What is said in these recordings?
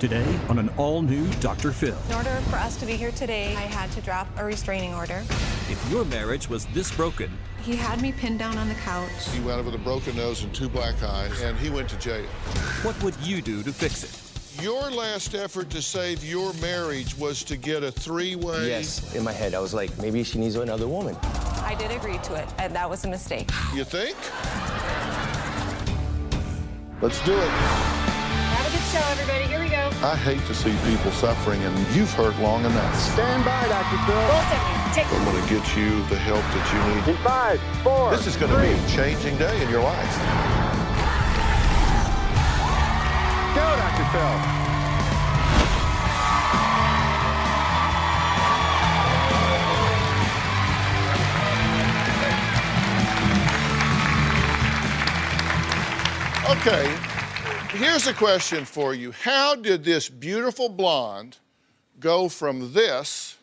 Today on an all-new Dr. Phil. In order for us to be here today, I had to drop a restraining order. If your marriage was this broken, He had me pinned down on the couch. He wound up with a broken nose and 2 black eyes, and he went to jail. what would you do to fix it? Your last effort to save your marriage was to get a 3-way. Yes, in my head, I was like, maybe she needs another woman. I did agree to it, and that was a mistake. You think? Let's do it. Have a good show, everybody. Here we go. I hate to see people suffering, and you've hurt long enough. Stand by, Dr. Phil. Roll 70. Take I'm going to get you the help that you need. In 5, 4, This is going to be a changing day in your life. Go, Dr. Phil. Okay, here's a question for you. How did this beautiful blonde go from this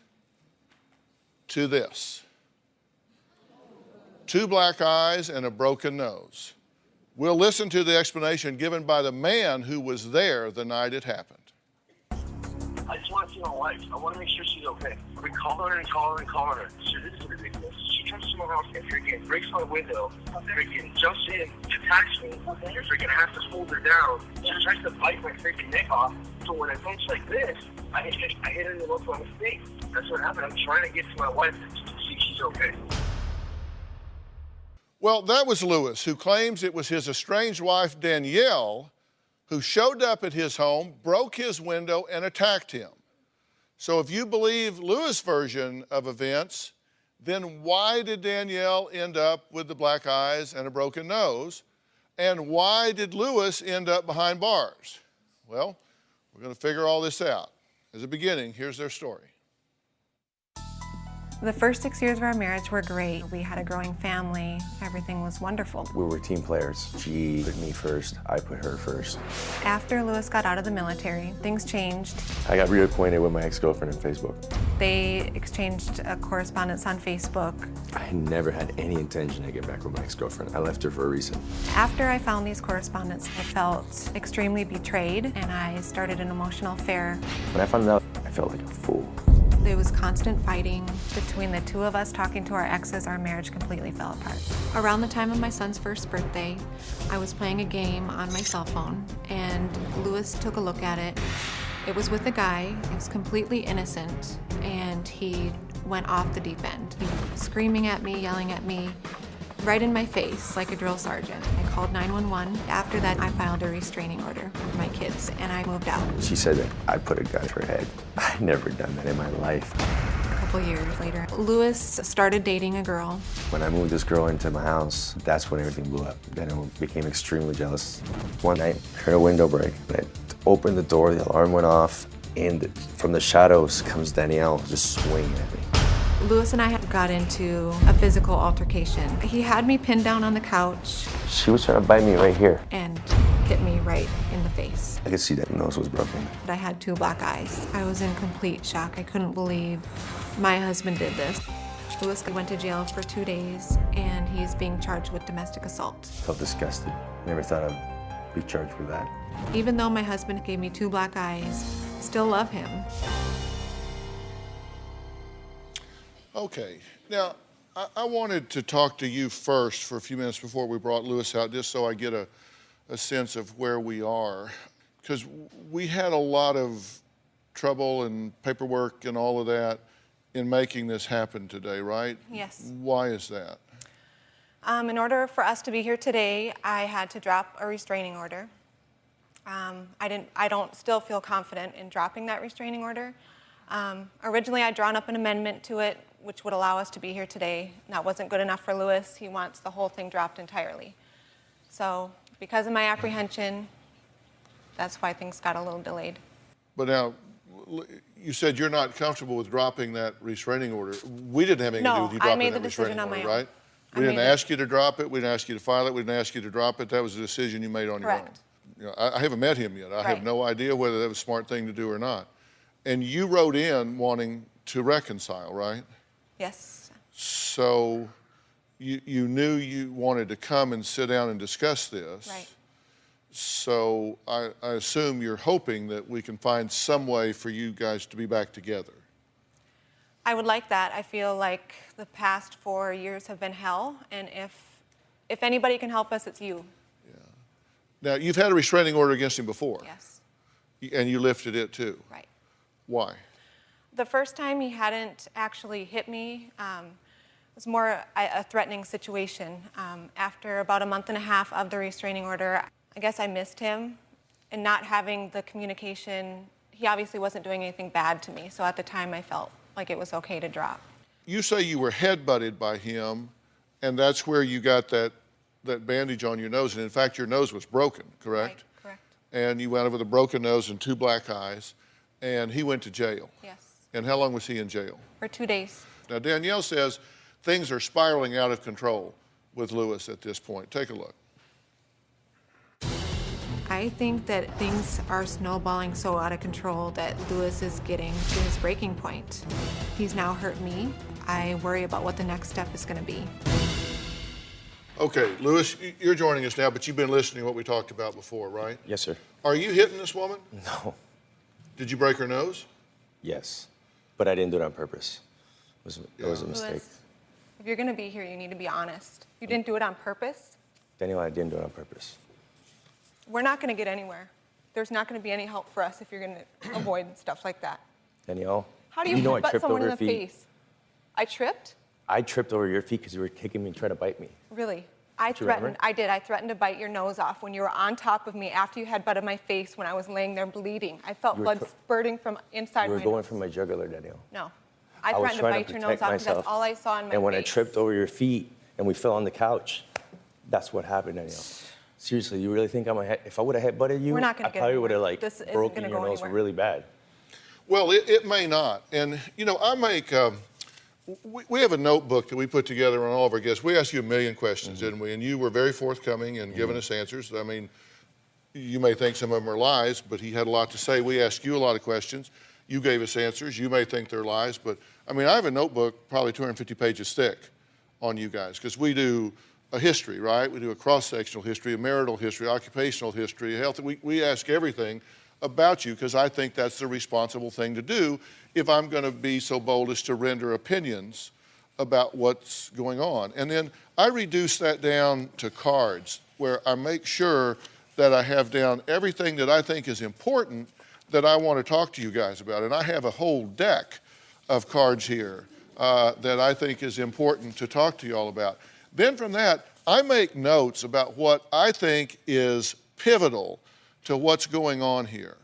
to this? 2 black eyes and a broken nose. We'll listen to the explanation given by the man who was there the night it happened. I just want to see my wife. I want to make sure she's okay. I've been calling her and calling her and calling her. So this is ridiculous. She comes to my house and freaking breaks my window, freaking jumps in, attacks me, and freaking have to hold her down. She tries to bite my freaking neck off. So when I punch like this, I hit her in the local mistake. That's what happened. I'm trying to get to my wife to see she's okay. Well, that was Lewis, who claims it was his estranged wife, Danielle, who showed up at his home, broke his window, and attacked him. So if you believe Lewis' version of events, then why did Danielle end up with the black eyes and a broken nose? And why did Lewis end up behind bars? Well, we're going to figure all this out. As a beginning, here's their story. The first 6 years of our marriage were great. We had a growing family. Everything was wonderful. We were team players. She put me first, I put her first. After Lewis got out of the military, things changed. I got reacquainted with my ex-girlfriend on Facebook. They exchanged correspondence on Facebook. I never had any intention to get back with my ex-girlfriend. I left her for a reason. After I found these correspondence, I felt extremely betrayed, and I started an emotional affair. When I found out, I felt like a fool. There was constant fighting between the two of us. Talking to our exes, our marriage completely fell apart. Around the time of my son's first birthday, I was playing a game on my cell phone, and Lewis took a look at it. It was with a guy. He was completely innocent, and he went off the deep end. He was screaming at me, yelling at me, right in my face like a drill sergeant. I called 911. After that, I filed a restraining order for my kids, and I moved out. She said that I put a gun to her head. I'd never done that in my life. A couple years later, Lewis started dating a girl. When I moved this girl into my house, that's when everything blew up. Then I became extremely jealous. One night, I heard a window break. I opened the door, the alarm went off, and from the shadows comes Danielle just swinging at me. Lewis and I had got into a physical altercation. He had me pinned down on the couch She was trying to bite me right here. and hit me right in the face. I could see that nose was broken. I had 2 black eyes. I was in complete shock. I couldn't believe my husband did this. Lewis went to jail for 2 days, and he's being charged with domestic assault. Felt disgusted. Never thought I'd be charged with that. Even though my husband gave me 2 black eyes, still love him. Okay, now I wanted to talk to you first for a few minutes before we brought Lewis out, just so I get a sense of where we are. Because we had a lot of trouble and paperwork and all of that in making this happen today, right? Yes. Why is that? In order for us to be here today, I had to drop a restraining order. I don't still feel confident in dropping that restraining order. Originally, I'd drawn up an amendment to it, which would allow us to be here today. That wasn't good enough for Lewis. He wants the whole thing dropped entirely. So because of my apprehension, that's why things got a little delayed. But now, you said you're not comfortable with dropping that restraining order. We didn't have anything to do with you dropping that restraining order, right? We didn't ask you to drop it. We didn't ask you to file it. We didn't ask you to drop it. That was a decision you made on your own. Correct. You know, I haven't met him yet. I have no idea whether that was a smart thing to do or not. And you wrote in wanting to reconcile, right? Yes. So you knew you wanted to come and sit down and discuss this. Right. So I assume you're hoping that we can find some way for you guys to be back together. I would like that. I feel like the past 4 years have been hell, and if anybody can help us, it's you. Now, you've had a restraining order against him before. Yes. And you lifted it too. Right. Why? The first time he hadn't actually hit me. It was more a threatening situation. After about a month and a half of the restraining order, I guess I missed him, and not having the communication. He obviously wasn't doing anything bad to me, so at the time I felt like it was okay to drop. You say you were head-butted by him, and that's where you got that bandage on your nose, and in fact your nose was broken, correct? Right, correct. And you went over with a broken nose and 2 black eyes, and he went to jail. Yes. And how long was he in jail? For 2 days. Now, Danielle says things are spiraling out of control with Lewis at this point. Take a look. I think that things are snowballing so out of control that Lewis is getting to his breaking point. He's now hurt me. I worry about what the next step is going to be. Okay, Lewis, you're joining us now, but you've been listening to what we talked about before, right? Yes, sir. Are you hitting this woman? No. Did you break her nose? Yes. But I didn't do it on purpose. It was a mistake. Lewis, if you're going to be here, you need to be honest. You didn't do it on purpose. Danielle, I didn't do it on purpose. We're not going to get anywhere. There's not going to be any help for us if you're going to avoid stuff like that. Danielle, How do you know I headbutt tripped someone over in the your feet. face? I tripped? I tripped over your feet because you were kicking me and trying to bite me. Really? Do you remember? I did. I threatened to bite your nose off when you were on top of me after you had butted my face when I was laying there bleeding. I felt You were blood spurting from inside You were my going nose. for my jugular, Danielle. No. I was threatened to trying bite to your nose protect off because myself. that's all I saw in my And when I face. tripped over your feet and we fell on the couch, that's what happened, Danielle. Seriously, you really think if I would have head-butted you, We're not gonna I get probably would have anywhere. This isn't broken gonna your go nose anywhere. really bad. Well, it may not. And, you know, I make, we have a notebook that we put together on all of our guests. We asked you a million questions, didn't we? And you were very forthcoming and giving us answers. I mean, you may think some of them are lies, but he had a lot to say. We asked you a lot of questions. You gave us answers. You may think they're lies, but, I mean, I have a notebook probably 250 pages thick on you guys, because we do a history, right? We do a cross-sectional history, a marital history, occupational history, health. We ask everything about you because I think that's the responsible thing to do if I'm going to be so bold as to render opinions about what's going on. And then I reduce that down to cards where I make sure that I have down everything that I think is important that I want to talk to you guys about. And I have a whole deck of cards here that I think is important to talk to you all about. Then from that, I make notes about what I think is pivotal to what's going on here.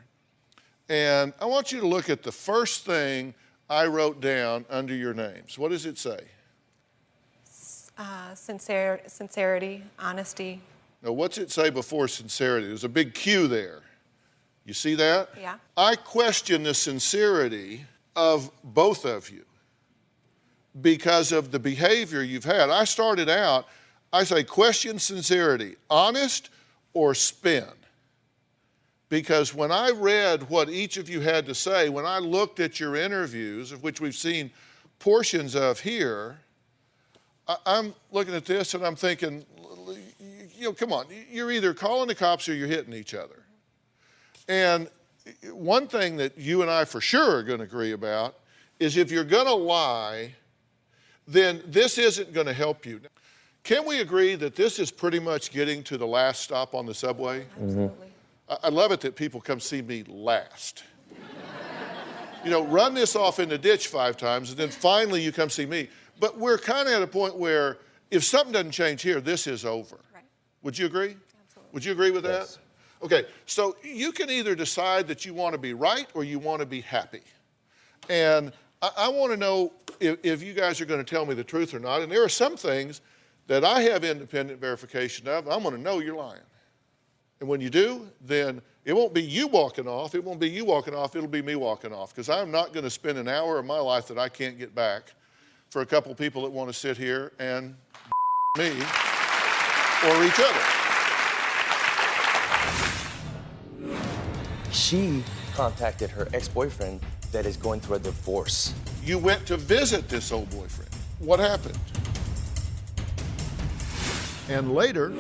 And I want you to look at the first thing I wrote down under your names. What does it say? Sincerity, honesty. Now, what's it say before sincerity? There's a big Q there. You see that? Yeah. I question the sincerity of both of you because of the behavior you've had. I started out, I say question sincerity, honest or spin. Because when I read what each of you had to say, when I looked at your interviews, of which we've seen portions of here, I'm looking at this and I'm thinking, you know, come on, you're either calling the cops or you're hitting each other. And one thing that you and I for sure are going to agree about is if you're going to lie, then this isn't going to help you. Can we agree that this is pretty much getting to the last stop on the subway? Absolutely. I love it that people come see me last. You know, run this off in the ditch 5 times, and then finally you come see me. But we're kind of at a point where if something doesn't change here, this is over. Right. Would you agree? Absolutely. Would you agree with Yes. that? Okay, so you can either decide that you want to be right or you want to be happy. And I want to know if you guys are going to tell me the truth or not. And there are some things that I have independent verification of. I'm going to know you're lying. And when you do, then it won't be you walking off. It won't be you walking off. It'll be me walking off. Because I'm not going to spend an hour of my life that I can't get back for a couple people that want to sit here and me or each other. She contacted her ex-boyfriend that is going through a divorce. You went to visit this old boyfriend. What happened? And later,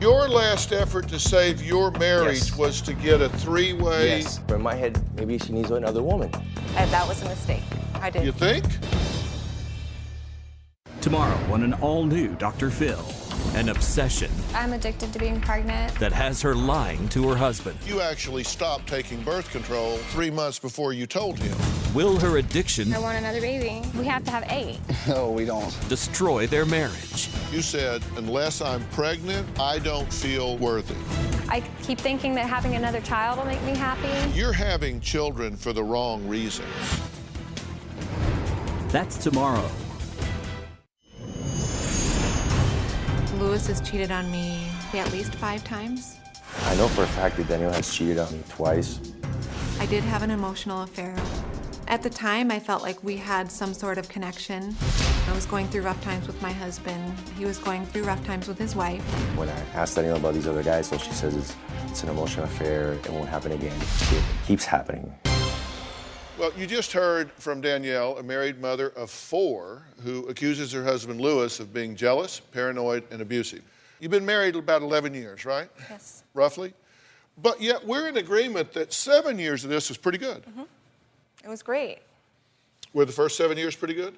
Your last effort to save your marriage Yes. was to get a three-way. Yes. In my head, maybe she needs another woman. And that was a mistake. I did. You think? Tomorrow on an all-new Dr. Phil. An obsession I'm addicted to being pregnant. that has her lying to her husband. You actually stopped taking birth control 3 months before you told him. Will her addiction I want another baby. We have to have 8. No, we don't. destroy their marriage? You said, unless I'm pregnant, I don't feel worthy. I keep thinking that having another child will make me happy. You're having children for the wrong reasons. That's tomorrow. Lewis has cheated on me at least 5 times. I know for a fact that Danielle has cheated on me twice. I did have an emotional affair. At the time, I felt like we had some sort of connection. I was going through rough times with my husband. He was going through rough times with his wife. When I asked Danielle about these other guys, so she says it's an emotional affair, it won't happen again. It keeps happening. Well, you just heard from Danielle, a married mother of 4, who accuses her husband Lewis of being jealous, paranoid, and abusive. You've been married about 11 years, right? Yes. Roughly. But yet we're in agreement that 7 years of this was pretty good. Mm-hmm. It was great. Were the first 7 years pretty good?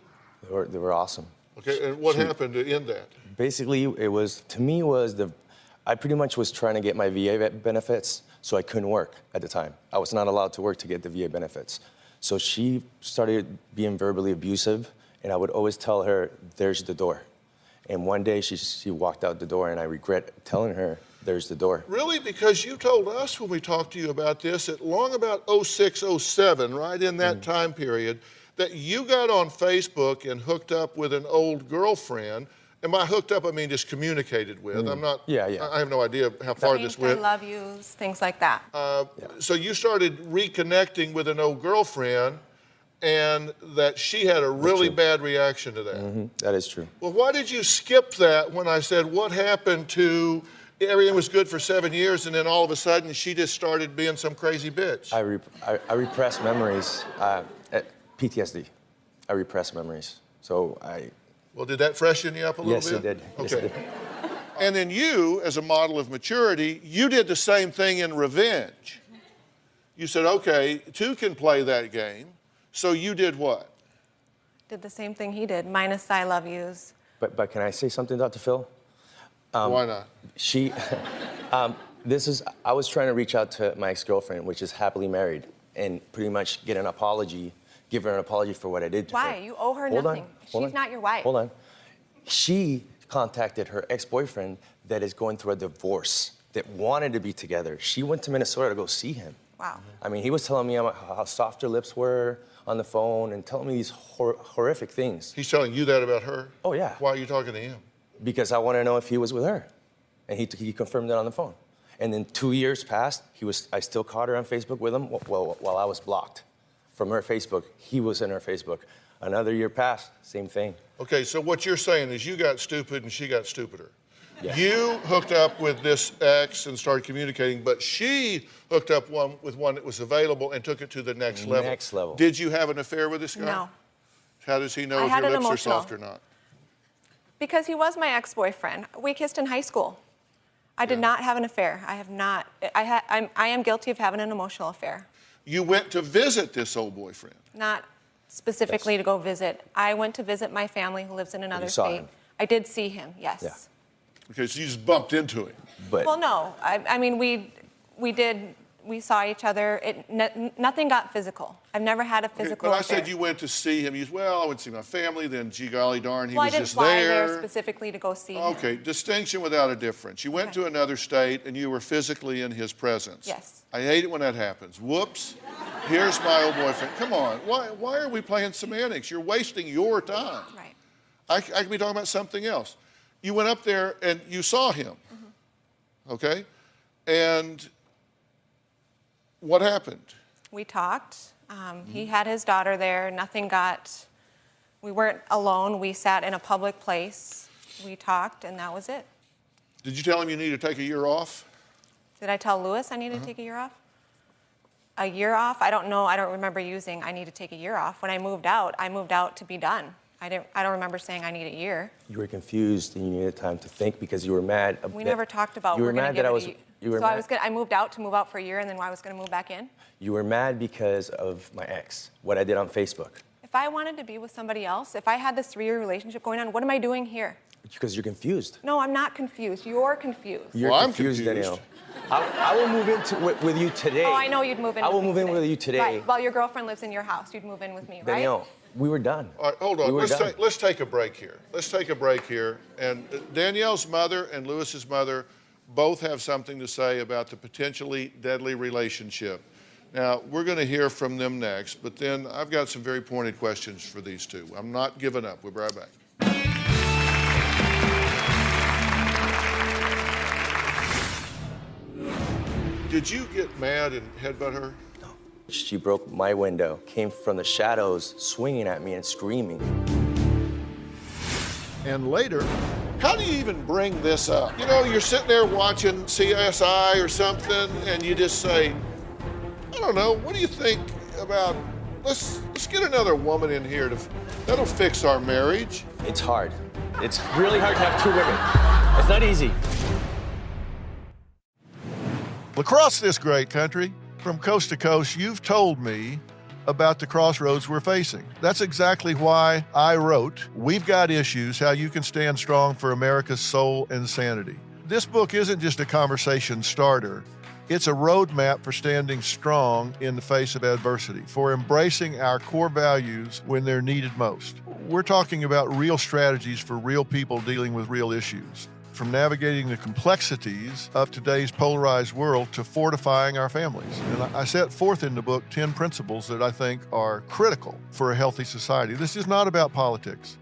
They were awesome. Okay, and what happened to end that? Basically, it was, to me, I pretty much was trying to get my VA benefits, so I couldn't work at the time. I was not allowed to work to get the VA benefits. So she started being verbally abusive, and I would always tell her, there's the door. And one day she walked out the door, and I regret telling her, there's the door. Really? Because you told us when we talked to you about this, at long about 06, 07, right in that time period, that you got on Facebook and hooked up with an old girlfriend. And by hooked up, I mean just communicated with. I'm not, Yeah. I have no idea how far this went. I love yous, things like that. So you started reconnecting with an old girlfriend, and that she had a really bad reaction to that. That is true. Well, why did you skip that when I said, what happened to everything was good for 7 years, and then all of a sudden she just started being some crazy bitch? I repress memories, PTSD. I repress memories. So Well, did that freshen you up a little Yes, bit? it did. Yes, it Okay. did. And then you, as a model of maturity, you did the same thing in revenge. You said, okay, 2 can play that game. So you did what? Did the same thing he did, minus I love yous. But can I say something, Dr. Phil? Why not? I was trying to reach out to my ex-girlfriend, which is happily married, and pretty much get an apology, give her an apology for what I did to her. Why? You owe her Hold on, nothing. hold She's on, not your wife. Hold on. She contacted her ex-boyfriend that is going through a divorce, that wanted to be together. She went to Minnesota to go see him. Wow. I mean, he was telling me how soft her lips were on the phone and telling me these horrific things. He's telling you that about her? Oh, yeah. Why are you talking to him? Because I want to know if he was with her. And he confirmed that on the phone. And then 2 years passed. I still caught her on Facebook with him while I was blocked from her Facebook. He was in her Facebook. Another year passed, same thing. Okay, so what you're saying is you got stupid and she got stupider. Yeah. You hooked up with this ex and started communicating, but she hooked up with one that was available and took it to the next level. Next level. Did you have an affair with this guy? No. How does he know I if had your an lips are emotional. soft or not? Because he was my ex-boyfriend. We kissed in high school. I did not have an affair. I have not. I am guilty of having an emotional affair. You went to visit this old boyfriend. Not specifically to go visit. I went to visit my family who lives in another saw state. him. I did see him, yes. Yeah. Okay, so you just bumped into him. But Well, no. I mean, we saw each other. Nothing got physical. I've never had a Okay, physical but I affair. said you went to see him. You said, well, I went to see my family, then gee golly darn, he Well, I was didn't just fly there. there specifically to go see him. Okay, distinction without a difference. You went Okay. to another state and you were physically in his presence. Yes. I hate it when that happens. Whoops, here's my old boyfriend. Come on, why are we playing semantics? You're wasting your time. Right. I could be talking about something else. You went up there and you saw him, okay? And what happened? We talked. He had his daughter there. We weren't alone. We sat in a public place. We talked, and that was it. Did you tell him you need to take a year off? Did I tell Lewis I needed to take a year off? A year off? I don't know. I don't remember using I need to take a year off. When I moved out to be done. I don't remember saying I need a year. You were confused and you needed time to think because you were mad. We never talked about you were we're going mad to give that it you were mad. I moved out to move out for a year, and then I was going to move back in. You were mad because of my ex, what I did on Facebook. If I wanted to be with somebody else, if I had this 3-year relationship going on, what am I doing here? Because you're confused. No, I'm not confused. You're confused. You're Well, I'm confused, confused. Danielle. I will move in with you today. Oh, I know you'd move in. I will with move me in with you today. Right. While your girlfriend lives in your house, you'd move in with me, right? Danielle, we were done. All right, hold on. We were done. Let's take a break here. And Danielle's mother and Lewis's mother both have something to say about the potentially deadly relationship. Now, we're going to hear from them next, but then I've got some very pointed questions for these two. I'm not giving up. We'll be right back. Did you get mad and headbutt her? She broke my window, came from the shadows, swinging at me and screaming. And later, how do you even bring this up? You know, you're sitting there watching CSI or something, and you just say, I don't know, what do you think about, let's get another woman in here, that'll fix our marriage. It's hard. It's really hard to have two women. It's not easy. Across this great country, from coast to coast, you've told me about the crossroads we're facing. That's exactly why I wrote We've Got Issues, How You Can Stand Strong for America's Soul and Sanity. This book isn't just a conversation starter. It's a roadmap for standing strong in the face of adversity, for embracing our core values when they're needed most. We're talking about real strategies for real people dealing with real issues, from navigating the complexities of today's polarized world to fortifying our families. And I set forth in the book 10 principles that I think are critical for a healthy society. This is not about politics.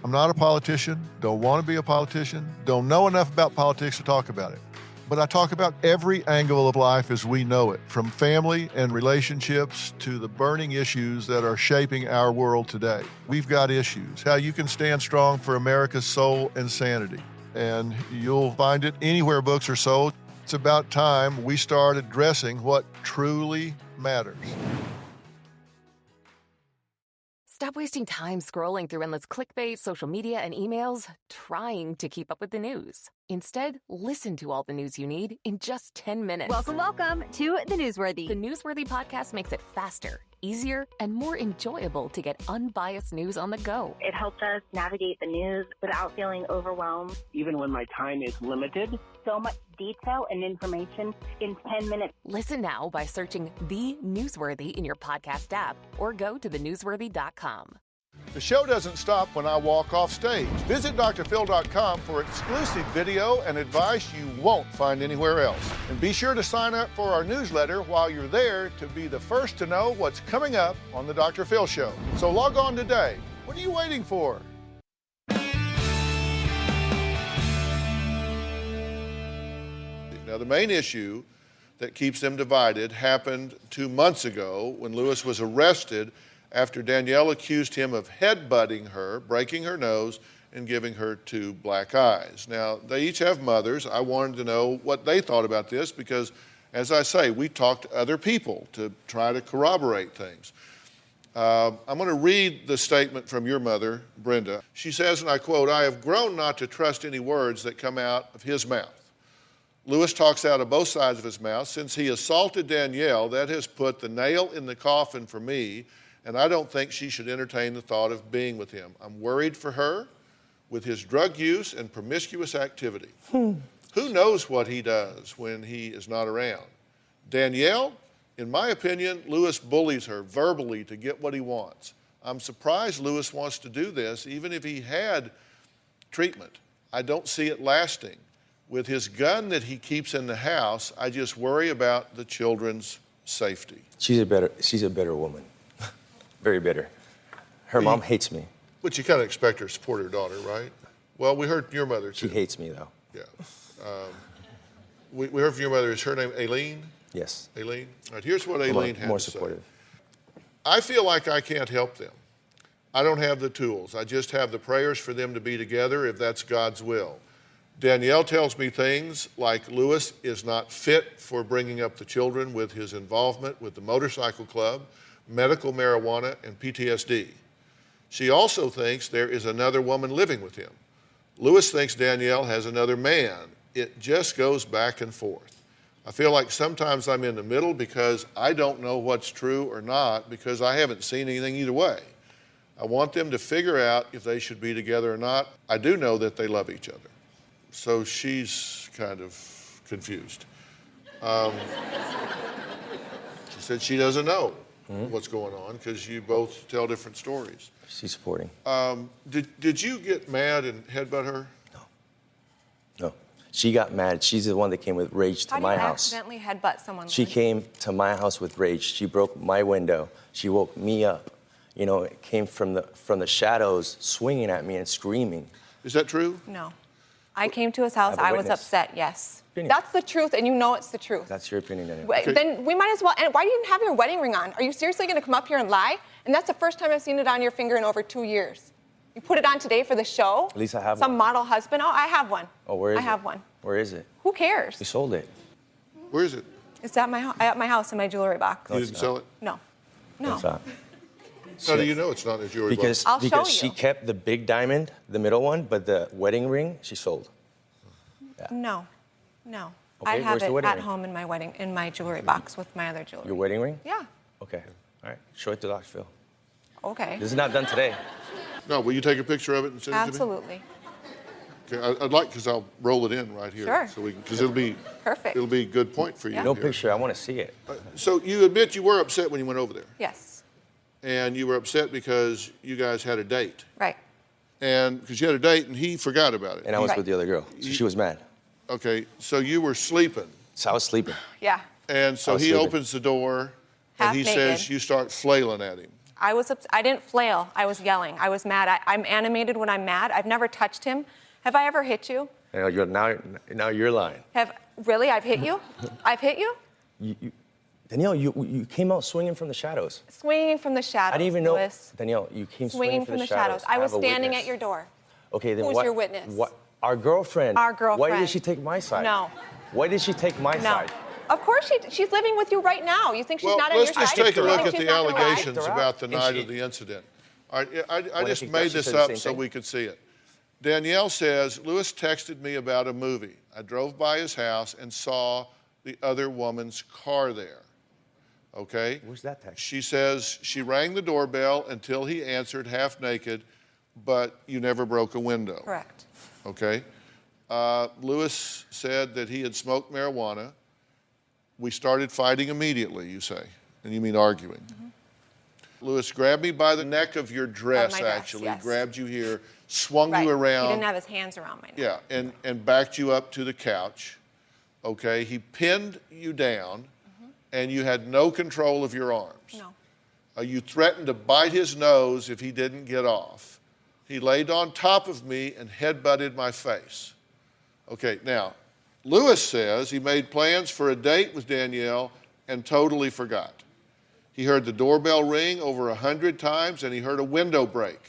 I'm not a politician, don't want to be a politician, don't know enough about politics to talk about it. But I talk about every angle of life as we know it, from family and relationships to the burning issues that are shaping our world today. We've got issues, how you can stand strong for America's soul and sanity. And you'll find it anywhere books are sold. It's about time we start addressing what truly matters. Stop wasting time scrolling through endless clickbait, social media, and emails trying to keep up with the news. Instead, listen to all the news you need in just 10 minutes. Welcome to The Newsworthy. The Newsworthy podcast makes it faster, easier, and more enjoyable to get unbiased news on the go. It helps us navigate the news without feeling overwhelmed. Even when my time is limited. So much detail and information in 10 minutes. Listen now by searching The Newsworthy in your podcast app or go to thenewsworthy.com. The show doesn't stop when I walk off stage. Visit drphil.com for exclusive video and advice you won't find anywhere else. And be sure to sign up for our newsletter while you're there to be the first to know what's coming up on the Dr. Phil Show. So log on today. What are you waiting for? Now, the main issue that keeps them divided happened 2 months ago when Lewis was arrested after Danielle accused him of headbutting her, breaking her nose, and giving her 2 black eyes. Now, they each have mothers. I wanted to know what they thought about this because, as I say, we talked to other people to try to corroborate things. I'm going to read the statement from your mother, Brenda. She says, and I quote, "I have grown not to trust any words that come out of his mouth. Lewis talks out of both sides of his mouth. Since he assaulted Danielle, that has put the nail in the coffin for me, and I don't think she should entertain the thought of being with him. I'm worried for her with his drug use and promiscuous activity. Who knows what he does when he is not around? Danielle, in my opinion, Lewis bullies her verbally to get what he wants. I'm surprised Lewis wants to do this, even if he had treatment. I don't see it lasting. With his gun that he keeps in the house, I just worry about the children's safety." She's a better woman. Very bitter. Her mom hates me. But you kind of expect her to support her daughter, right? Well, we heard from your mother, too. She hates me, though. Yeah. We heard from your mother. Is her name Aileen? Yes. Aileen? All right, here's what Aileen had More to say. supportive. "I feel like I can't help them. I don't have the tools. I just have the prayers for them to be together if that's God's will. Danielle tells me things like Lewis is not fit for bringing up the children with his involvement with the motorcycle club, medical marijuana, and PTSD. She also thinks there is another woman living with him. Lewis thinks Danielle has another man. It just goes back and forth. I feel like sometimes I'm in the middle because I don't know what's true or not because I haven't seen anything either way. I want them to figure out if they should be together or not. I do know that they love each other. So she's kind of confused. She said she doesn't know what's going on because you both tell different stories. She's supporting. Did you get mad and headbutt her? No. She got mad. She's the one that came with rage to my house. How do you accidentally headbutt someone? She came to my house with rage. She broke my window. She woke me up. You know, it came from the shadows, swinging at me and screaming. Is that true? No. I came to his house. I have a I was witness. upset, yes. Opinion. That's the truth, and you know it's the truth. That's your opinion, Danielle. Wait, then we might as well. And why do you even have your wedding ring on? Are you seriously going to come up here and lie? And that's the first time I've seen it on your finger in over 2 years. You put it on today for the show? At least I have Some one. model husband? Oh, I have one. Oh, where is it? I have one. Where is it? Who cares? You sold it. Where is it? It's at my house in my jewelry box. You didn't sell it? No. No. It's not. How do you know it's not a jewelry box? I'll show Because she you. kept the big diamond, the middle one, but the wedding ring she sold. No. No. Okay, I have where's the it wedding at ring? home in my jewelry box with my other jewelry. Your wedding ring? Yeah. Okay. All right. Show it to Dr. Phil. Okay. This is not done today. No, will you take a picture of it and send it to me? Absolutely. Okay, I'd like, because I'll roll it in right here. Sure. So we can, because it'll be Perfect. It'll be a good point for you. Yeah. No here. picture. I want to see it. So you admit you were upset when you went over there, Yes. and you were upset because you guys had a date, Right. and because you had a date and he forgot about it. And I was Right. with the other girl. So she was mad. Okay, so you were sleeping, So I was sleeping. Yeah. and so I was he sleeping. opens the door, Half and he naked. says you start flailing at him. I didn't flail. I was yelling. I was mad. I'm animated when I'm mad. I've never touched him. Have I ever hit you? You know, now you're lying. Really? I've hit you? I've hit you? Danielle, you came out swinging from the shadows. Swinging from the shadows. I didn't even know. Louis. Danielle, you came Swinging from the shadows. I was have a standing witness. at your door. Okay, then Who's what? your witness? What? Our girlfriend. Our Why girlfriend. did she take my side? No. Why did she take my No. side? Of course she's living with you right now. You think she's Well, not on your let's side? just take a You look think at she's the not gonna lie? allegations They're out. about the And night she- of the incident. All right, I What just if she made said this the up same so thing? we could see it. Danielle says, Lewis texted me about a movie. I drove by his house and saw the other woman's car there. Okay? Where's that text? She says she rang the doorbell until he answered half naked, but you never broke a window. Correct. Okay? Lewis said that he had smoked marijuana. We started fighting immediately, you say, and you mean arguing. Lewis grabbed me by the neck of your dress, my dress, actually, yes. grabbed you here, swung Right. you around. He didn't have his hands around my neck. Yeah, and backed you up to the couch. Okay, he pinned you down, and you had no control of your arms. No. You threatened to bite his nose if he didn't get off. He laid on top of me and headbutted my face. Okay, now, Lewis says he made plans for a date with Danielle and totally forgot. He heard the doorbell ring over 100 times, and he heard a window break.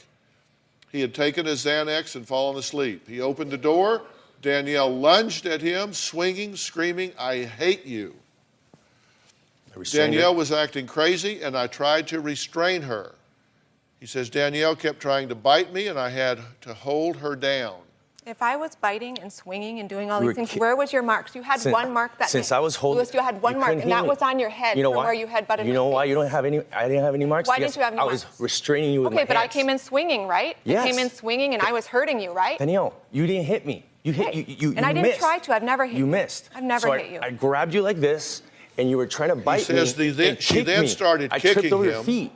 He had taken a Xanax and fallen asleep. He opened the door. Danielle lunged at him, swinging, screaming, "I hate you." Danielle was acting crazy, and I tried to restrain her. He says, Danielle kept trying to bite me, and I had to hold her down. If I was biting and swinging and doing all You these were things, where was your marks? You had one mark that Since day. I was holding, Louis, you had one mark, couldn't and hit that me. was on your head You know from why? where you headbutted You know my why face. you don't have any? I didn't have any marks. Why because didn't you have any I was marks? restraining you with Okay, my but I hands. came in swinging, right? Yes. I came in swinging, and I was hurting you, right? Danielle, you didn't hit me. You hit. Right. You And I didn't missed. try to. I've never hit you. you. Missed. I've never So hit you. I grabbed you like this, and you were trying to bite me. says and she kick then me. started I tripped kicking over your him. feet.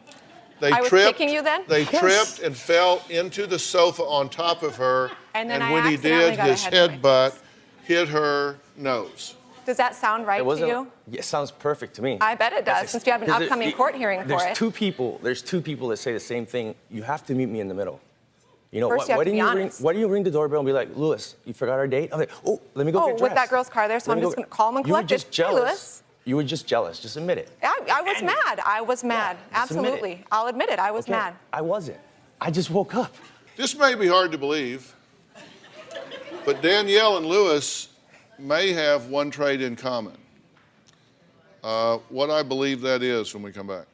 They I was tripped, kicking you then? They Yes. tripped and fell into the sofa on top of her. And then I when he accidentally did, got a his head in my headbutt hit her nose. Does that sound right It to wasn't. you? It sounds perfect to me. I bet it does, since you have an Because upcoming court hearing for there's it. two people. There's two people that say the same thing. You have to meet me in the middle. You know, First, you have why to didn't be you ring? honest. Why do you ring the doorbell and be like, Lewis, you forgot our date? I'm like, oh, let me go Oh, get with dressed. that girl's car there, so Let I'm me just go- gonna calm and You were collected. just Hey, jealous. Lewis. You were just jealous. Just admit it. I was mad. I was mad. just admit it. Absolutely. I'll admit it. I was Okay, mad. I wasn't. I just woke up. This may be hard to believe, but Danielle and Lewis may have one trait in common. What I believe that is when we come back.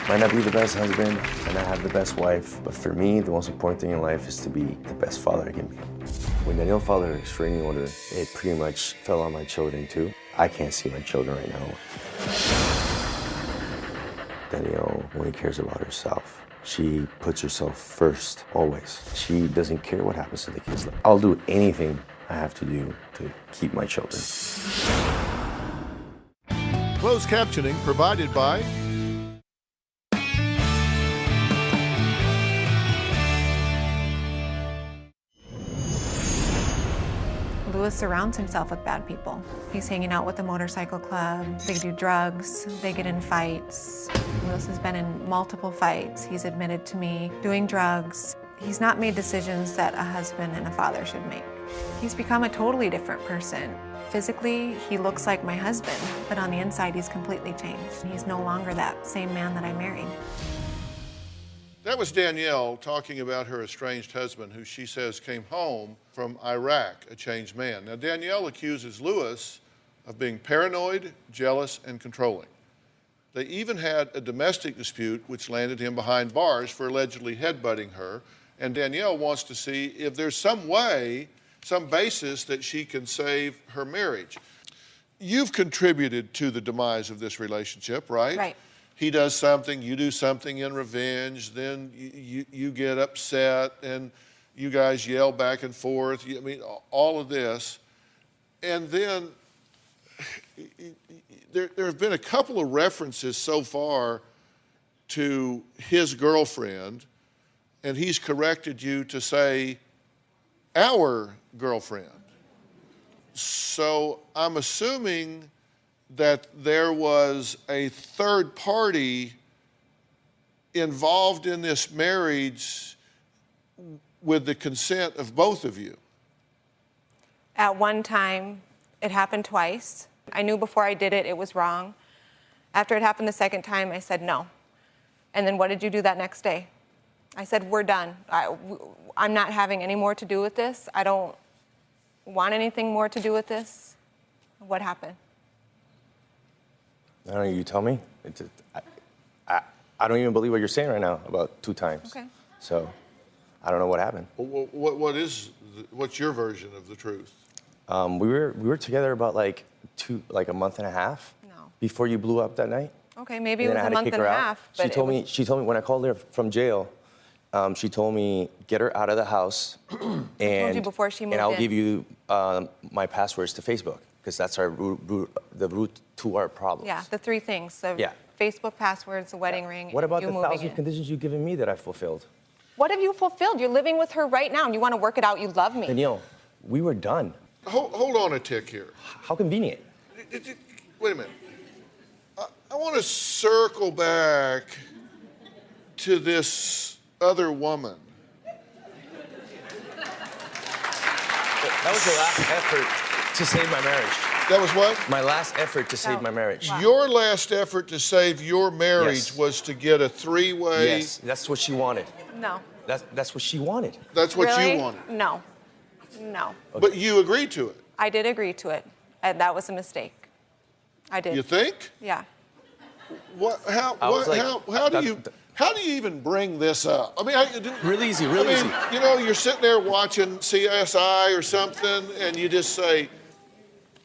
Might not be the best husband, might not have the best wife, but for me, the most important thing in life is to be the best father I can be. When Danielle filed her restraining order, it pretty much fell on my children too. I can't see my children right now. Danielle only cares about herself. She puts herself first, always. She doesn't care what happens to the kids. I'll do anything I have to do to keep my children. Closed captioning provided by Louis surrounds himself with bad people. He's hanging out with the motorcycle club, they do drugs, they get in fights. Louis has been in multiple fights. He's admitted to me doing drugs. He's not made decisions that a husband and a father should make. He's become a totally different person. Physically, he looks like my husband, but on the inside, he's completely changed. He's no longer that same man that I married. That was Danielle talking about her estranged husband, who she says came home from Iraq, a changed man. Now, Danielle accuses Louis of being paranoid, jealous, and controlling. They even had a domestic dispute which landed him behind bars for allegedly headbutting her. And Danielle wants to see if there's some way, some basis that she can save her marriage. You've contributed to the demise of this relationship, right? Right. He does something, you do something in revenge, then you get upset and you guys yell back and forth. I mean, all of this. And then there have been a couple of references so far to his girlfriend, and he's corrected you to say, our girlfriend. So I'm assuming that there was a third party involved in this marriage with the consent of both of you. At one time, it happened twice. I knew before I did it, it was wrong. After it happened the second time, I said no. And then what did you do that next day? I said, we're done. I'm not having any more to do with this. I don't want anything more to do with this. What happened? I don't know, you tell me. I don't even believe what you're saying right now about 2 times. Okay. So I don't know what happened. What's your version of the truth? We were together about like a month and a half. No. Before you blew up that night. Okay, maybe it And was then I a had to month kick and her a out. half. She told me when I called her from jail, she told me get her out of the house, and you before she moved and I'll in. give you my passwords to Facebook because that's the root to our problems. Yeah, the 3 things. The Yeah. Facebook passwords, the wedding ring, What about you the moving 1,000 in. conditions you've given me that I fulfilled? What have you fulfilled? You're living with her right now, and you want to work it out. You love me. Danielle, we were done. Hold on a tick here. How convenient. Wait a minute. I want to circle back to this other woman. That was the last effort to save my marriage. That was what? My last effort to save my marriage. Wow. Your last effort to save your marriage Yes. was to get a 3-way. Yes, that's what she wanted. No. That's what she wanted. That's what Really? you wanted. No. No. But you agreed to it. I did agree to it, and that was a mistake. I did. You think? Yeah. What? How? I was What, like, how do you? How do you even bring this up? I mean, Really easy, really easy. You know, you're sitting there watching CSI or something, and you just say,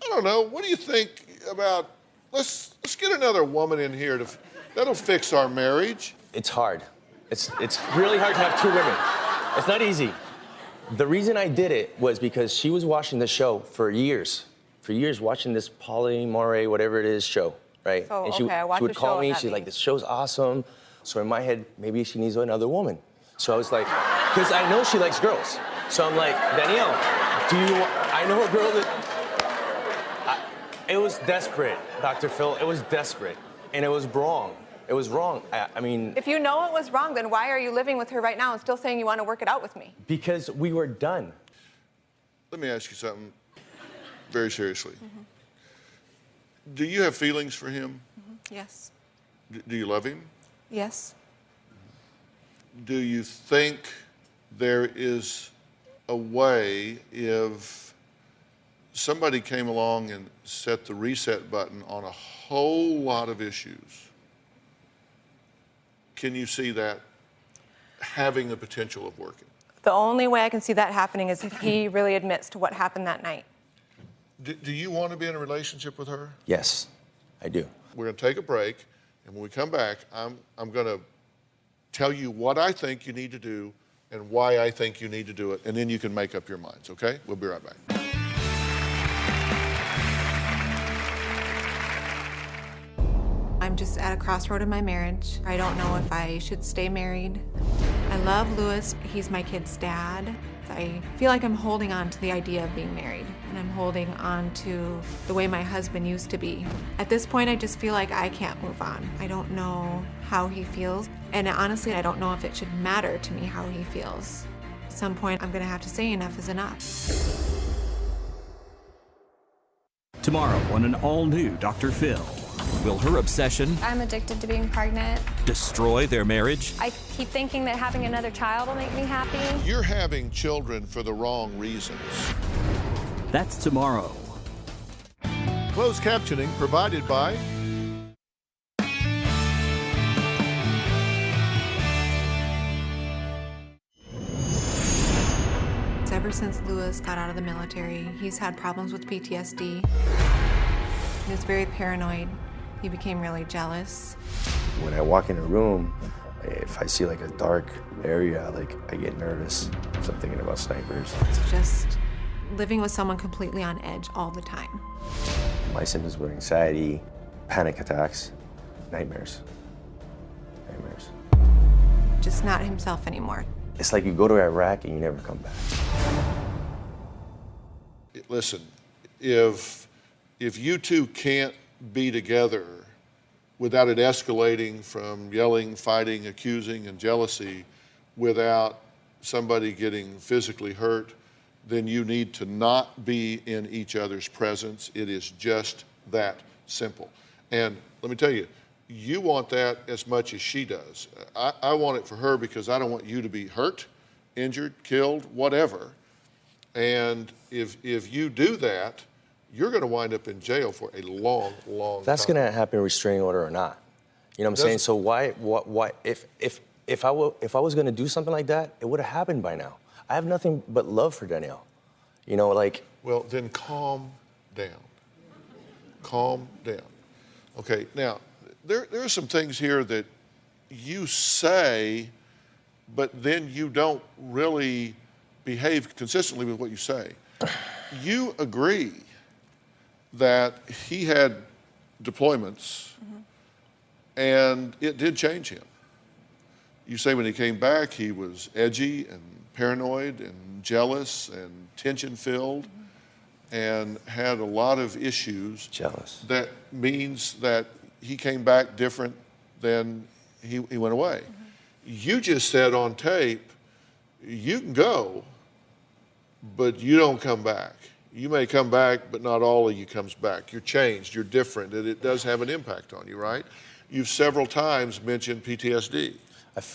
I don't know. What do you think about? Let's get another woman in here that'll fix our marriage. It's hard. It's really hard to have 2 women. It's not easy. The reason I did it was because she was watching the show for years watching this Polyamory, whatever it is, show, right? So, and she okay, I watched would the call show, me, and that she's like, means- this show's awesome. So in my head, maybe she needs another woman. So I was like, because I know she likes girls. So I'm like, Danielle, I know a girl that, it was desperate, Dr. Phil, it was desperate. And it was wrong. It was wrong. I mean. If you know it was wrong, then why are you living with her right now and still saying you want to work it out with me? Because we were done. Let me ask you something very seriously. Do you have feelings for him? Yes. Do you love him? Yes. Do you think there is a way if somebody came along and set the reset button on a whole lot of issues can you see that having the potential of working? The only way I can see that happening is if he really admits to what happened that night. Do you want to be in a relationship with her? Yes, I do. We're going to take a break, and when we come back, I'm going to tell you what I think you need to do and why I think you need to do it, and then you can make up your minds, okay? We'll be right back. I'm just at a crossroad in my marriage. I don't know if I should stay married. I love Louis. He's my kid's dad. I feel like I'm holding on to the idea of being married, and I'm holding on to the way my husband used to be. At this point, I just feel like I can't move on. I don't know how he feels, and honestly, I don't know if it should matter to me how he feels. At some point, I'm gonna have to say enough is enough. Tomorrow on an all-new Dr. Phil. Will her obsession I'm addicted to being pregnant. destroy their marriage? I keep thinking that having another child will make me happy. You're having children for the wrong reasons. That's tomorrow. Closed captioning provided by Ever since Louis got out of the military, he's had problems with PTSD. He was very paranoid. He became really jealous. When I walk in a room, if I see like a dark area, like I get nervous. So I'm thinking about snipers. It's just living with someone completely on edge all the time. My symptoms were anxiety, panic attacks, nightmares. Just not himself anymore. It's like you go to Iraq and you never come back. Listen, if you two can't be together without it escalating from yelling, fighting, accusing, and jealousy without somebody getting physically hurt, then you need to not be in each other's presence. It is just that simple. And let me tell you, you want that as much as she does. I want it for her because I don't want you to be hurt, injured, killed, whatever. And if you do that, you're going to wind up in jail for a long, long That's time. going to happen, restraining order or not. You know what I'm saying? So why, if I was going to do something like that, it would have happened by now. I have nothing but love for Danielle. You know, like. Well, then calm down. Calm down. Okay, now, there are some things here that you say, but then you don't really behave consistently with what you say. You agree that he had deployments, and it did change him. You say when he came back, he was edgy and paranoid and jealous and tension-filled and had a lot of issues. Jealous. That means that he came back different than he went away. You just said on tape, you can go, but you don't come back. You may come back, but not all of you comes back. You're changed, you're different, and it does have an impact on you, right? You've several times mentioned PTSD.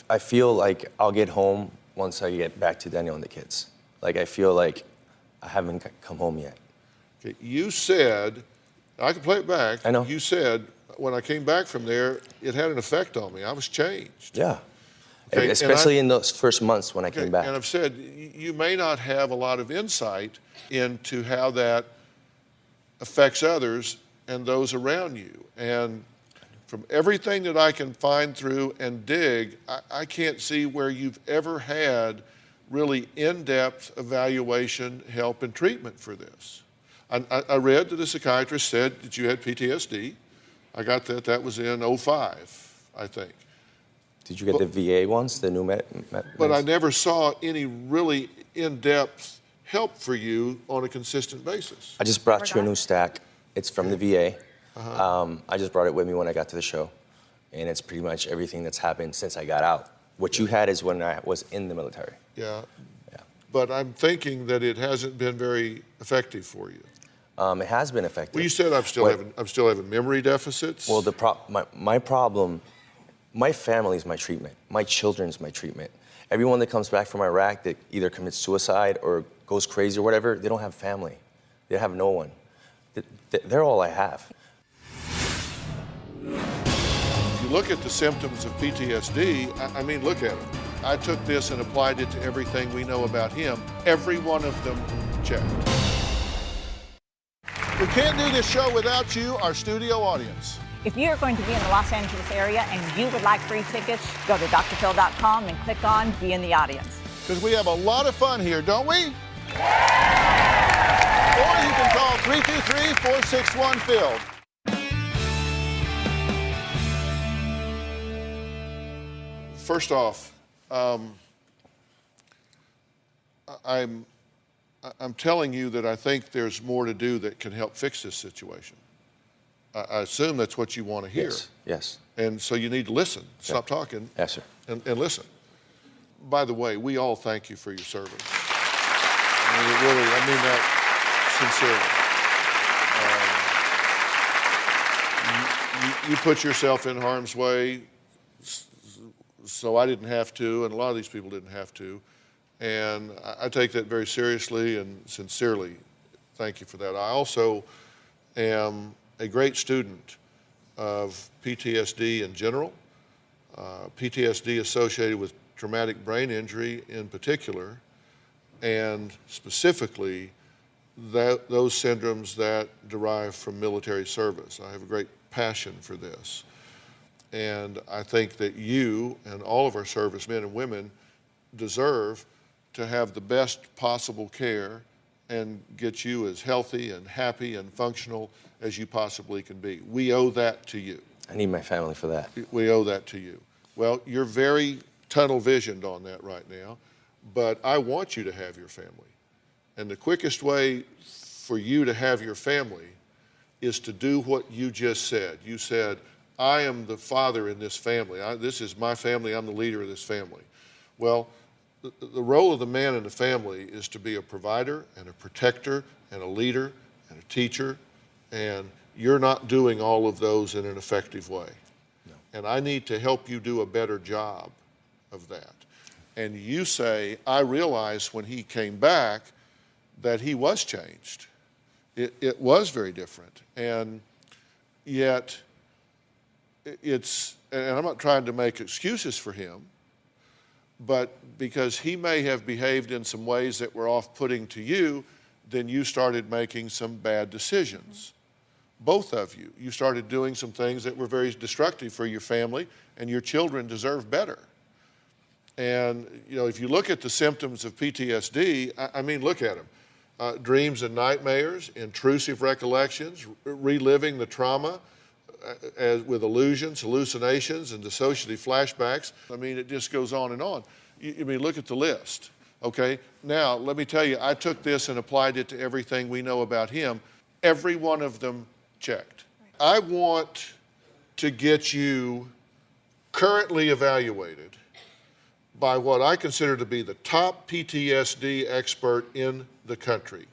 I feel like I'll get home once I get back to Danielle and the kids. Like I feel like I haven't come home yet. Okay, you said, I can play it back. I know. You said, when I came back from there, it had an effect on me. I was changed. Yeah. Okay, especially in those first months when I came back. And I've said, you may not have a lot of insight into how that affects others and those around you. And from everything that I can find through and dig, I can't see where you've ever had really in-depth evaluation, help, and treatment for this. I read that a psychiatrist said that you had PTSD. I got that was in 2005, I think. Did you get the VA ones, the new But I never saw any really in-depth help for you on a consistent basis. I just brought you a new stack. It's from the VA. I just brought it with me when I got to the show. And it's pretty much everything that's happened since I got out. What you had is when I was in the military. Yeah. But I'm thinking that it hasn't been very effective for you. It has been effective. Well, you said I'm still having memory deficits. Well, my problem, my family is my treatment. My children's my treatment. Everyone that comes back from Iraq that either commits suicide or goes crazy or whatever, they don't have family. They have no one. They're all I have. If you look at the symptoms of PTSD, I mean, look at them. I took this and applied it to everything we know about him. Every one of them checked. We can't do this show without you, our studio audience. If you're going to be in the Los Angeles area and you would like free tickets, go to drphil.com and click on Be in the Audience. Because we have a lot of fun here, don't we? Or you can call 323-461-PHIL. First off, I'm telling you that I think there's more to do that can help fix this situation. I assume that's what you want to hear. Yes. And so you need to listen. Stop talking. Yes, sir. And listen. By the way, we all thank you for your service. I mean that sincerely. You put yourself in harm's way, so I didn't have to, and a lot of these people didn't have to. And I take that very seriously and sincerely. Thank you for that. I also am a great student of PTSD in general, PTSD associated with traumatic brain injury in particular, and specifically those syndromes that derive from military service. I have a great passion for this. And I think that you and all of our servicemen and women deserve to have the best possible care and get you as healthy and happy and functional as you possibly can be. We owe that to you. I need my family for that. We owe that to you. Well, you're very tunnel visioned on that right now, but I want you to have your family. And the quickest way for you to have your family is to do what you just said. You said, I am the father in this family. This is my family. I'm the leader of this family. Well, the role of the man in the family is to be a provider and a protector and a leader and a teacher, and you're not doing all of those in an effective way. No. And I need to help you do a better job of that. And you say, I realized when he came back that he was changed. It was very different. And yet, and I'm not trying to make excuses for him, but because he may have behaved in some ways that were off-putting to you, then you started making some bad decisions. Both of you. You started doing some things that were very destructive for your family, and your children deserve better. And, you know, if you look at the symptoms of PTSD, I mean, look at them. Dreams and nightmares, intrusive recollections, reliving the trauma with illusions, hallucinations, and dissociative flashbacks. I mean, it just goes on and on. I mean, look at the list, okay? Now, let me tell you, I took this and applied it to everything we know about him. Every one of them checked. I want to get you currently evaluated by what I consider to be the top PTSD expert in the country.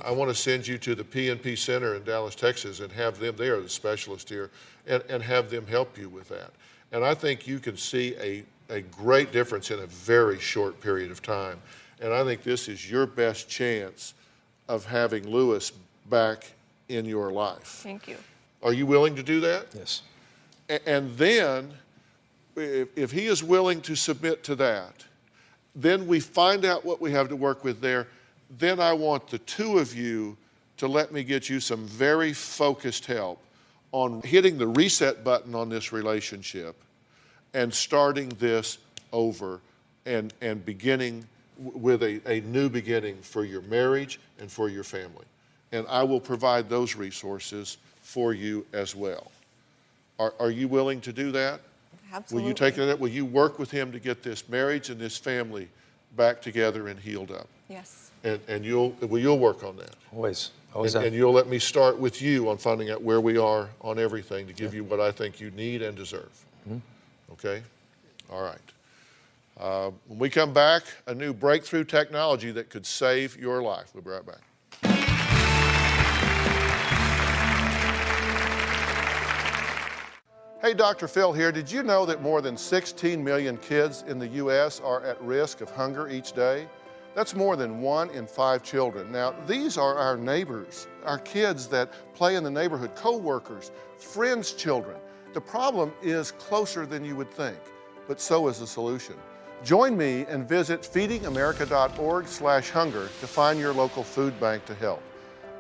I want to send you to the PNP Center in Dallas, Texas, and have them, they are the specialists here, and have them help you with that. And I think you can see a great difference in a very short period of time. And I think this is your best chance of having Lewis back in your life. Thank you. Are you willing to do that? Yes. And then, if he is willing to submit to that, then we find out what we have to work with there. Then I want the two of you to let me get you some very focused help on hitting the reset button on this relationship and starting this over and beginning with a new beginning for your marriage and for your family. And I will provide those resources for you as well. Are you willing to do that? Absolutely. Will you take that? Will you work with him to get this marriage and this family back together and healed up? Yes. And you'll work on that. Always. And you'll let me start with you on finding out where we are on everything to give you what I think you need and deserve. Mm-hmm. Okay? All right. When we come back, a new breakthrough technology that could save your life. We'll be right back. Hey, Dr. Phil here. Did you know that more than 16 million kids in the U.S. are at risk of hunger each day? That's more than 1 in 5 children. Now, these are our neighbors, our kids that play in the neighborhood, co-workers, friends' children. The problem is closer than you would think, but so is the solution. Join me and visit feedingamerica.org/hunger to find your local food bank to help.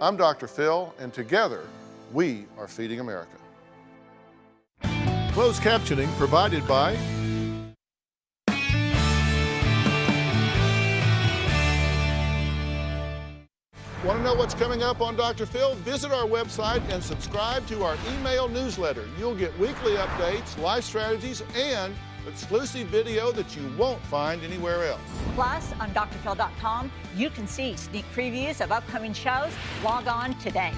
I'm Dr. Phil, and together, we are Feeding America. Closed captioning provided by Want to know what's coming up on Dr. Phil? Visit our website and subscribe to our email newsletter. You'll get weekly updates, life strategies, and exclusive video that you won't find anywhere else. Plus, on drphil.com, you can see sneak previews of upcoming shows. Log on today.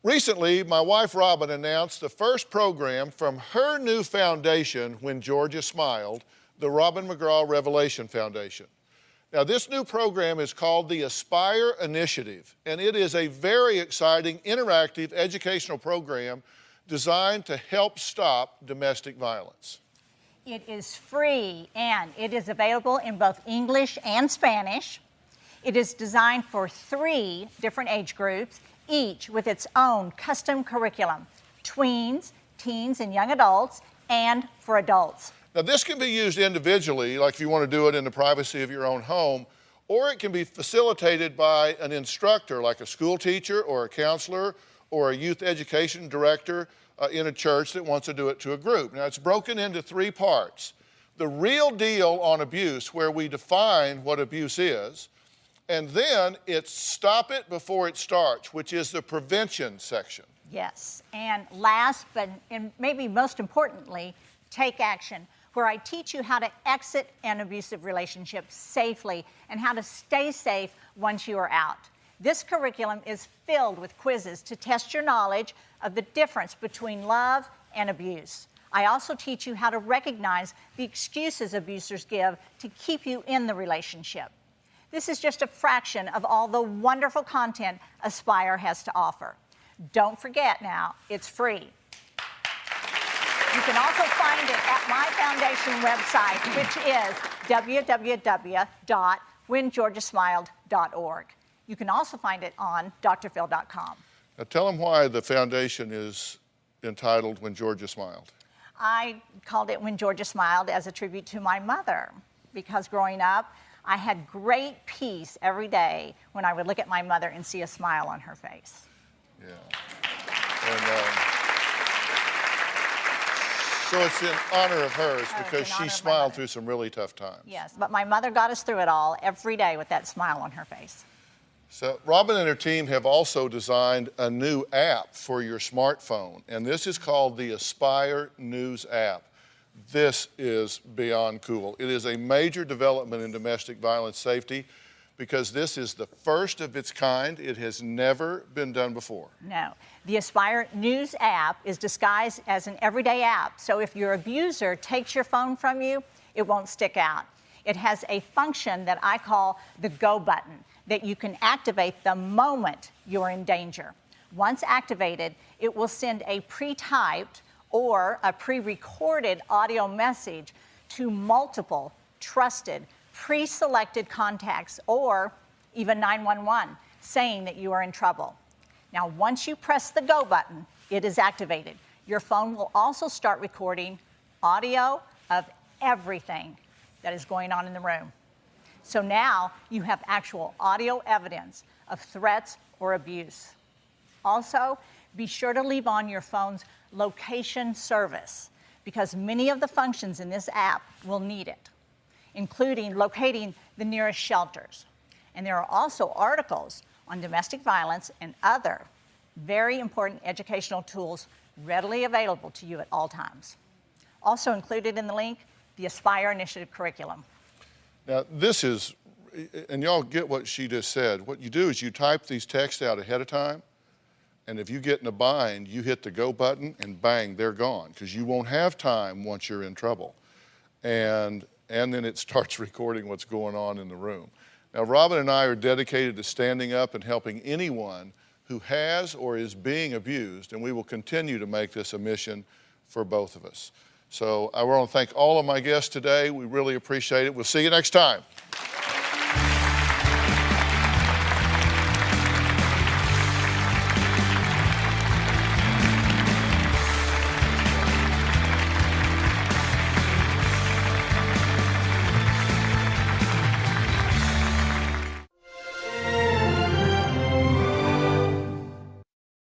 Recently, my wife Robin announced the first program from her new foundation, When Georgia Smiled, the Robin McGraw Revelation Foundation. Now, this new program is called the Aspire Initiative, and it is a very exciting, interactive educational program designed to help stop domestic violence. It is free, and it is available in both English and Spanish. It is designed for 3 different age groups, each with its own custom curriculum: tweens, teens, and young adults, and for adults. Now, this can be used individually, like if you want to do it in the privacy of your own home, or it can be facilitated by an instructor, like a school teacher or a counselor or a youth education director in a church that wants to do it to a group. Now, it's broken into 3 parts. The real deal on abuse, where we define what abuse is, and then it's stop it before it starts, which is the prevention section. Yes, and last, but and maybe most importantly, take action, where I teach you how to exit an abusive relationship safely and how to stay safe once you are out. This curriculum is filled with quizzes to test your knowledge of the difference between love and abuse. I also teach you how to recognize the excuses abusers give to keep you in the relationship. This is just a fraction of all the wonderful content Aspire has to offer. Don't forget now, it's free. You can also find it at my foundation website, which is www.whengeorgiasmiled.org. You can also find it on drphil.com. Now, tell them why the foundation is entitled When Georgia Smiled. I called it When Georgia Smiled as a tribute to my mother, because growing up, I had great peace every day when I would look at my mother and see a smile on her face. Yeah. And, so it's in honor of hers because she smiled through some really tough times. Yes, but my mother got us through it all every day with that smile on her face. So Robin and her team have also designed a new app for your smartphone, and this is called the Aspire News app. This is beyond cool. It is a major development in domestic violence safety because this is the first of its kind. It has never been done before. No. The Aspire News app is disguised as an everyday app, so if your abuser takes your phone from you, it won't stick out. It has a function that I call the go button that you can activate the moment you're in danger. Once activated, it will send a pre-typed or a pre-recorded audio message to multiple trusted, pre-selected contacts, or even 911, saying that you are in trouble. Now, once you press the go button, it is activated. Your phone will also start recording audio of everything that is going on in the room. So now you have actual audio evidence of threats or abuse. Also, be sure to leave on your phone's location service, because many of the functions in this app will need it, including locating the nearest shelters. And there are also articles on domestic violence and other very important educational tools readily available to you at all times. Also included in the link, the Aspire Initiative curriculum. Now, this is, and y'all get what she just said. What you do is you type these texts out ahead of time, and if you get in a bind, you hit the go button, and bang, they're gone, because you won't have time once you're in trouble. And then it starts recording what's going on in the room. Now, Robin and I are dedicated to standing up and helping anyone who has or is being abused, and we will continue to make this a mission for both of us. So I want to thank all of my guests today. We really appreciate it. We'll see you next time.